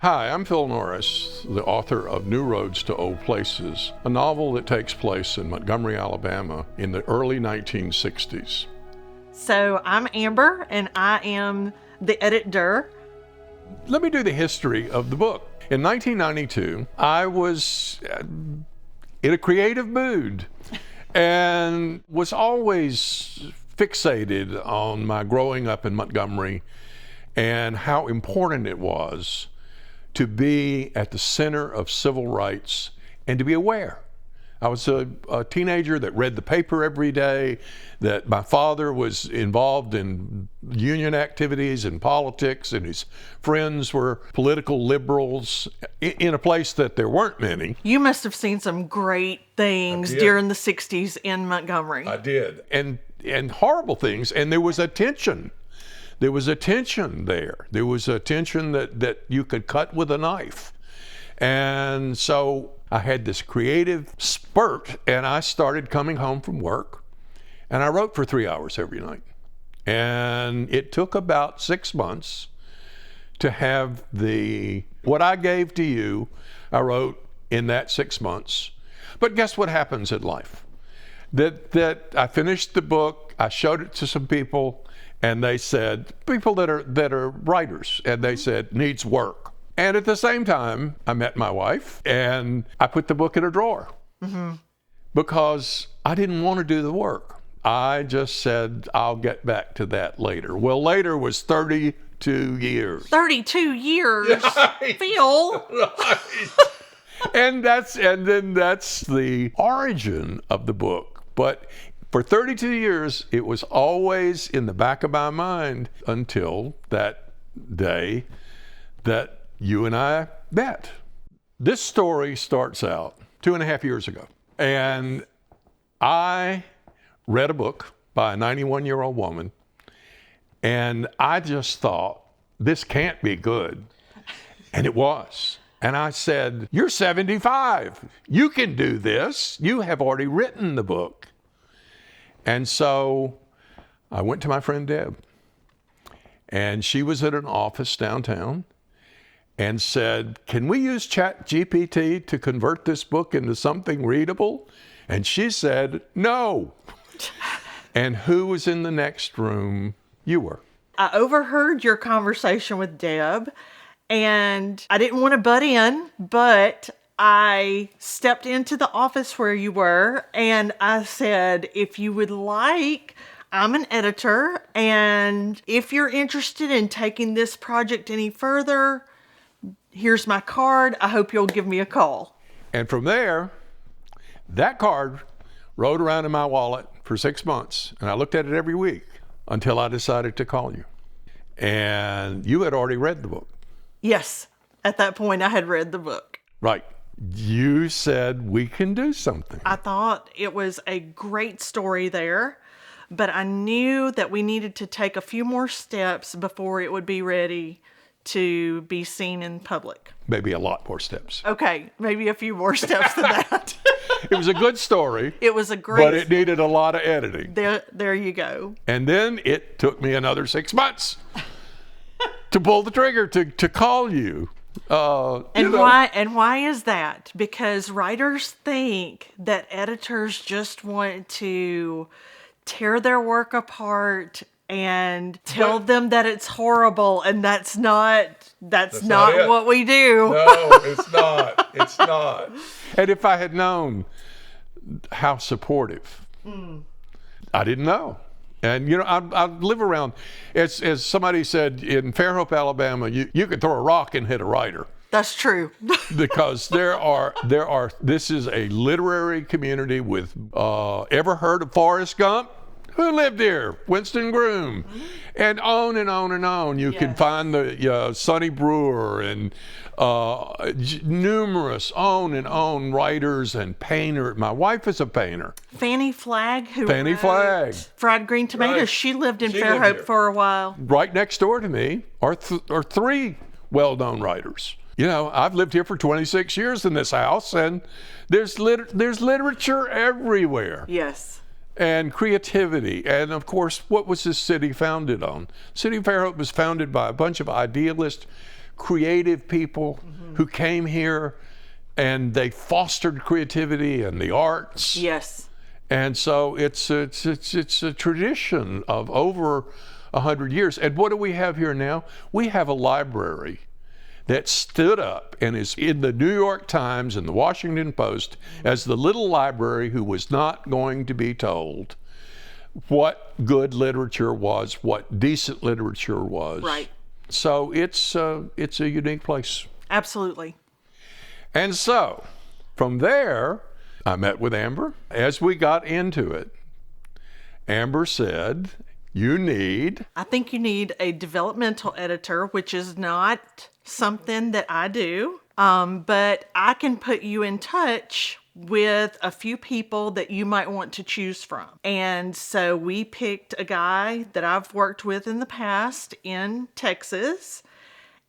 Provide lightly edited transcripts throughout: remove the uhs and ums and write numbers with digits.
Hi, I'm Phil Norris, the author of New Roads to Old Places, a novel that takes place in Montgomery, Alabama in the early 1960s. So I'm Amber, and I am the editor. Let me do the history of the book. In 1992, I was in a creative mood and was always fixated on my growing up in Montgomery and how important it was to be at the center of civil rights and to be aware. I was a teenager that read the paper every day, that my father was involved in union activities and politics, and his friends were political liberals in a place that there weren't many. You must have seen some great things during the 60s in Montgomery. I did. And horrible things, and there was a tension. There was a tension there. There was a tension that you could cut with a knife. And so I had this creative spurt, and I started coming home from work, and I wrote for 3 hours every night. And it took about 6 months to have what I gave to you, I wrote in that 6 months. But guess what happens in life? That I finished the book, I showed it to some people, and they said, people that are writers, and they said, needs work. And at the same time, I met my wife, and I put the book in a drawer because I didn't want to do the work. I just said, I'll get back to that later. Well, later was 32 years. 32 years, right. Phil. Right. And then that's the origin of the book. But for 32 years, it was always in the back of my mind until that day that you and I met. This story starts out 2.5 years ago. And I read a book by a 91-year-old woman, and I just thought, this can't be good. And it was. And I said, you're 75. You can do this. You have already written the book. And so I went to my friend Deb, and she was at an office downtown and said, can we use ChatGPT to convert this book into something readable? And she said, no. And who was in the next room? You were. I overheard your conversation with Deb, and I didn't want to butt in, but I stepped into the office where you were, and I said, if you would like, I'm an editor, and if you're interested in taking this project any further, here's my card. I hope you'll give me a call. And from there, that card rode around in my wallet for 6 months, and I looked at it every week until I decided to call you. And you had already read the book. Yes, at that point I had read the book. Right. You said we can do something. I thought it was a great story there, but I knew that we needed to take a few more steps before it would be ready to be seen in public. Maybe a lot more steps. Okay, maybe a few more steps than that. It was a good story. It was a great... But it needed a lot of editing. There you go. And then it took me another 6 months to pull the trigger, to call you. Why is that? Because writers think that editors just want to tear their work apart and tell them that it's horrible, and that's not what we do. No, it's not. It's not. And if I had known how supportive, I didn't know. And I live around, as somebody said, in Fairhope, Alabama, you could throw a rock and hit a writer. That's true. Because this is a literary community with, ever heard of Forrest Gump? Who lived here? Winston Groom. And on and on and on. You can find the Sonny Brewer and numerous on and on writers and painters. My wife is a painter. Fannie Flagg, who Fannie Flagg. Fried Green Tomatoes. Right. She lived in Fairhope for a while. Right next door to me are three well-known writers. I've lived here for 26 years in this house, and there's literature everywhere. Yes. And creativity. And of course, what was this city founded on? City of Fairhope was founded by a bunch of idealist creative people who came here and they fostered creativity and the arts. Yes. And so it's a tradition of over 100 years. And what do we have here now? We have a library that stood up and is in the New York Times and the Washington Post as the little library who was not going to be told what good literature was, what decent literature was. Right. So it's a unique place. Absolutely. And so from there, I met with Amber. As we got into it, Amber said, I think you need a developmental editor, which is not something that I do. But I can put you in touch with a few people that you might want to choose from. And so we picked a guy that I've worked with in the past in Texas,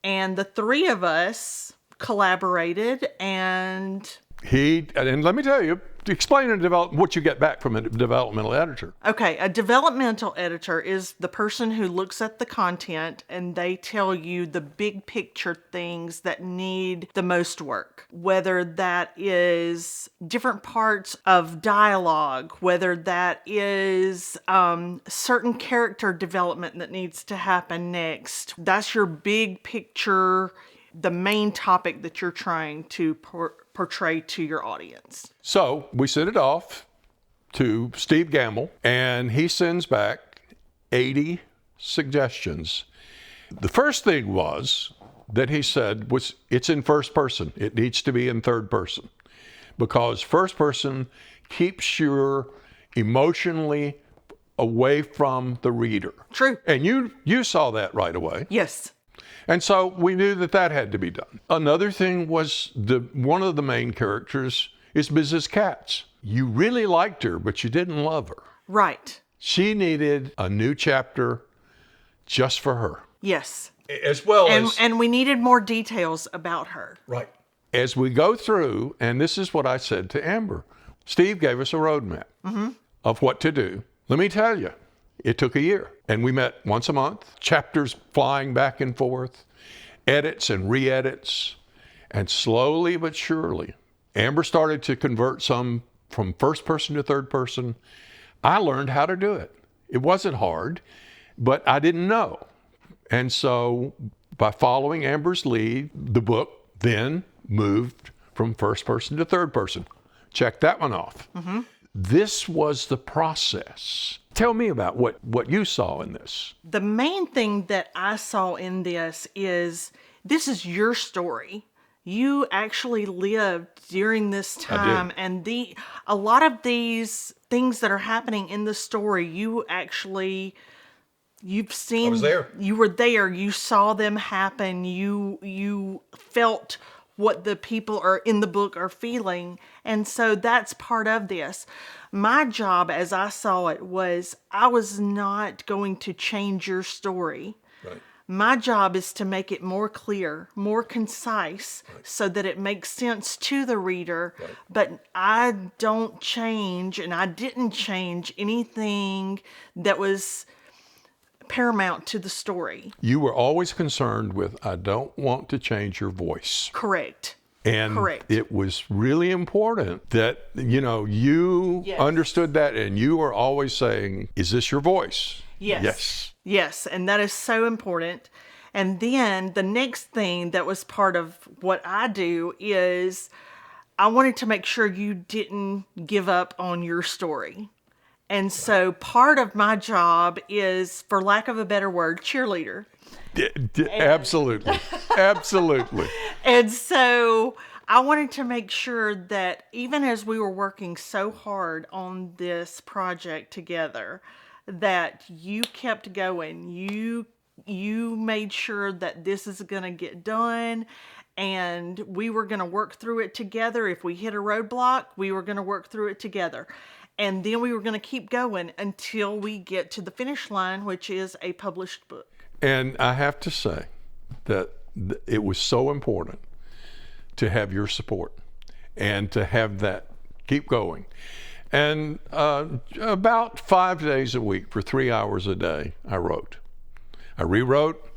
and the three of us collaborated, and let me tell you, explain what you get back from a developmental editor. okay, a developmental editor is the person who looks at the content and they tell you the big picture things that need the most work, whether that is different parts of dialogue, whether that is certain character development that needs to happen next. That's your big picture, the main topic that you're trying to portray to your audience. So we sent it off to Steve Gamble, and he sends back 80 suggestions. The first thing that he said was it's in first person. It needs to be in third person because first person keeps you emotionally away from the reader. True. And you saw that right away. Yes. And so we knew that had to be done. Another thing was one of the main characters is Mrs. Katz. You really liked her, but you didn't love her. Right. She needed a new chapter just for her. Yes. As well as... And we needed more details about her. Right. As we go through, and this is what I said to Amber, Steve gave us a roadmap of what to do. Let me tell you, it took a year. And we met once a month, chapters flying back and forth, edits and re-edits. And slowly but surely, Amber started to convert some from first person to third person. I learned how to do it. It wasn't hard, but I didn't know. And so by following Amber's lead, the book then moved from first person to third person. Check that one off. This was the process. Tell me about what you saw in this. The main thing that I saw in this is your story. You actually lived during this time, and a lot of these things that are happening in the story, you've seen. I was there. You were there. You saw them happen. You felt what the people are in the book are feeling, and so that's part of this. My job, as I saw it, was I was not going to change your story. Right. My job is to make it more clear, more concise, so that it makes sense to the reader. Right. But I don't change, and I didn't change anything that was paramount to the story. You were always concerned with, I don't want to change your voice. Correct. And it was really important that, you understood that, and you were always saying, is this your voice? Yes. Yes. Yes, and that is so important. And then the next thing that was part of what I do is I wanted to make sure you didn't give up on your story. And so part of my job is, for lack of a better word, cheerleader. Absolutely. Absolutely. And so I wanted to make sure that even as we were working so hard on this project together, that you kept going. You made sure that this is going to get done, and we were going to work through it together. If we hit a roadblock, we were going to work through it together. And then we were going to keep going until we get to the finish line, which is a published book. And I have to say that it was so important to have your support and to have that keep going. And about 5 days a week for 3 hours a day, I wrote. I rewrote,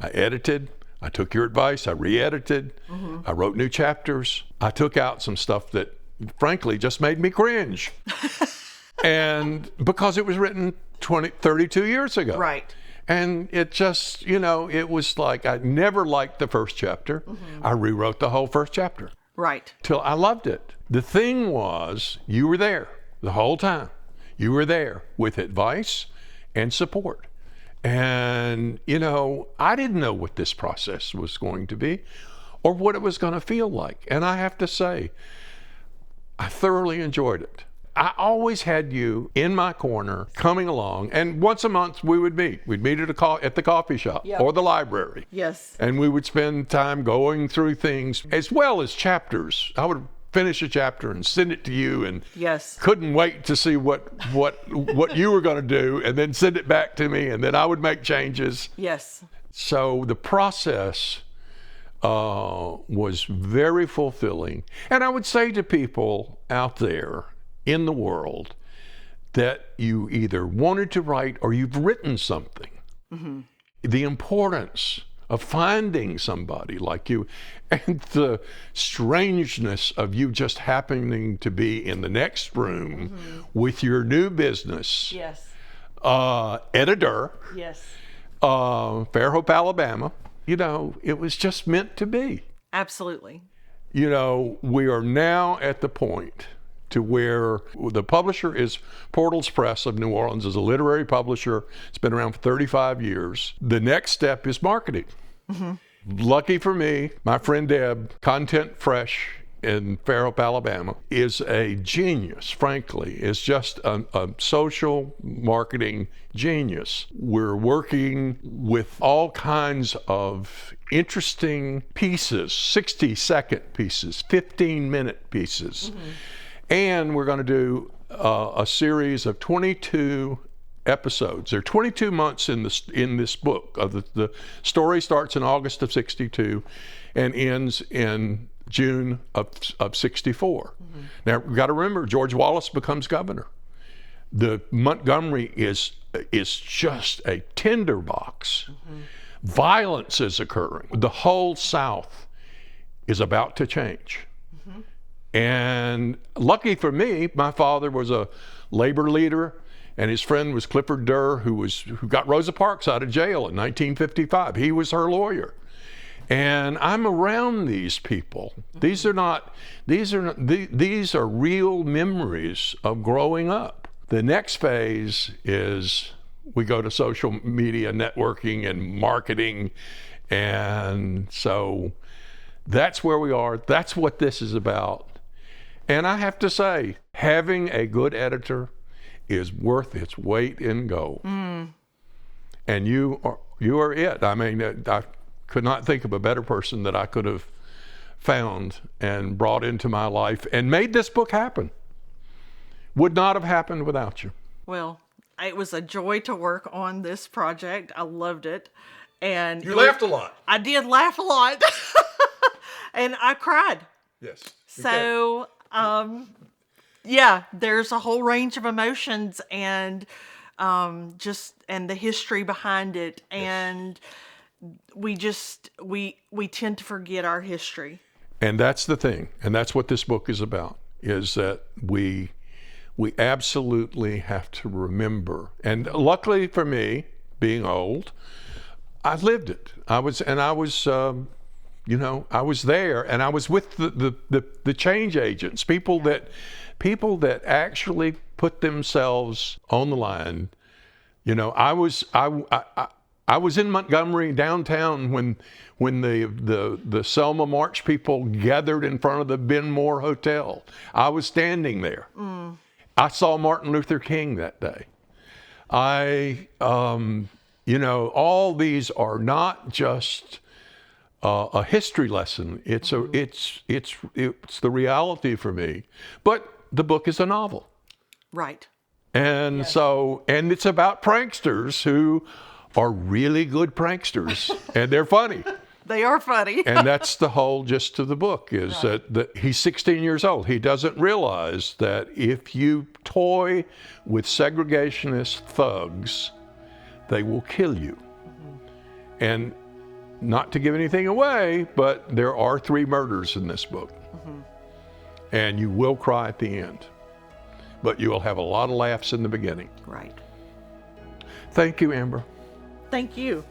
I edited, I took your advice. I re-edited. I wrote new chapters. I took out some stuff that, frankly, just made me cringe. And because it was written 32 years ago. Right. And it just, it was like I never liked the first chapter. I rewrote the whole first chapter. Right. Till I loved it. The thing was, you were there the whole time. You were there with advice and support. And, I didn't know what this process was going to be or what it was going to feel like. And I have to say, I thoroughly enjoyed it. I always had you in my corner coming along, and once a month we would meet. We'd meet at the coffee shop or the library. Yes. And we would spend time going through things as well as chapters. I would finish a chapter and send it to you, and couldn't wait to see what you were going to do, and then send it back to me, and then I would make changes. Yes. So the process was very fulfilling. And I would say to people out there in the world that you either wanted to write or you've written something. The importance of finding somebody like you and the strangeness of you just happening to be in the next room with your new business editor, Fairhope, Alabama. It was just meant to be. Absolutely. We are now at the point to where the publisher is Portals Press of New Orleans, is a literary publisher. It's been around for 35 years. The next step is marketing. Lucky for me, my friend Deb, Content Fresh in Fairhope, Alabama, is a genius, frankly, is just a social marketing genius. We're working with all kinds of interesting pieces, 60-second pieces, 15-minute pieces. And we're going to do a series of 22 episodes. There are 22 months in this book. The story starts in August of 62 and ends in June of 64. Now, we've got to remember, George Wallace becomes governor. The Montgomery is just a tinderbox. Violence is occurring. The whole South is about to change. And lucky for me, my father was a labor leader, and his friend was Clifford Durr, who got Rosa Parks out of jail in 1955. He was her lawyer. And I'm around these people. These are real memories of growing up. The next phase is we go to social media networking and marketing. And so that's where we are. That's what this is about. And I have to say, having a good editor is worth its weight in gold. And you are it. I mean, I could not think of a better person that I could have found and brought into my life and made this book happen. Would not have happened without you. Well, it was a joy to work on this project. I loved it. And you laughed a lot. I did laugh a lot. And I cried. Yes. So, there's a whole range of emotions and the history behind it. And we tend to forget our history. And that's the thing. And that's what this book is about, is that we absolutely have to remember. And luckily for me, being old, I lived it. I was there, and I was with the change agents, people that actually put themselves on the line. I was in Montgomery downtown when the Selma March people gathered in front of the Ben Moore Hotel. I was standing there. I saw Martin Luther King that day. All these are not just a history lesson. It's the reality for me. But the book is a novel. Right. And and it's about pranksters who are really good pranksters, and they're funny. They are funny. And that's the whole gist of the book, is that he's 16 years old. He doesn't realize that if you toy with segregationist thugs, they will kill you. And not to give anything away, but there are 3 murders in this book. And you will cry at the end. But you will have a lot of laughs in the beginning. Right. Thank you, Amber. Thank you.